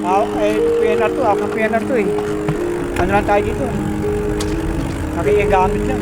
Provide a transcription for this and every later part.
PNR to, ako ng PNR to eh. Ano lang tayo dito? Nakikigamit lang.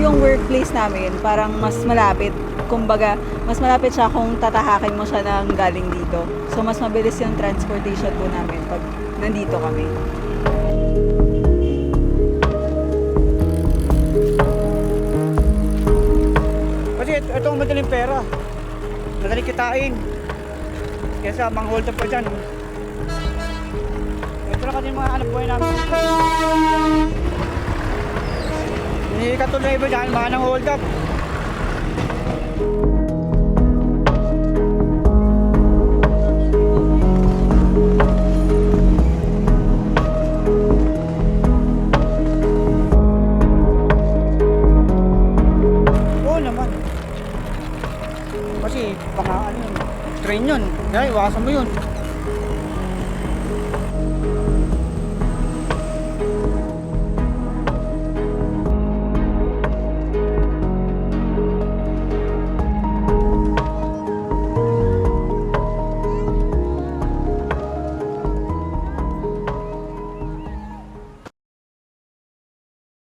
Yung workplace namin parang mas malapit. Kumbaga, mas malapit siya kung tatahakin mo siya ng galing dito. So, mas mabilis yung transportation po namin pag nandito kami. Kasi ito ang madaling pera. Madaling kitain. Kesa mga hold up pa dyan. Ito na kasi mga anak buhay namin. Hindi katulad na iba dyan, mga nang hold up. Oo naman. Kasi baka ano yun, train yun. Kaya iwasan mo yun.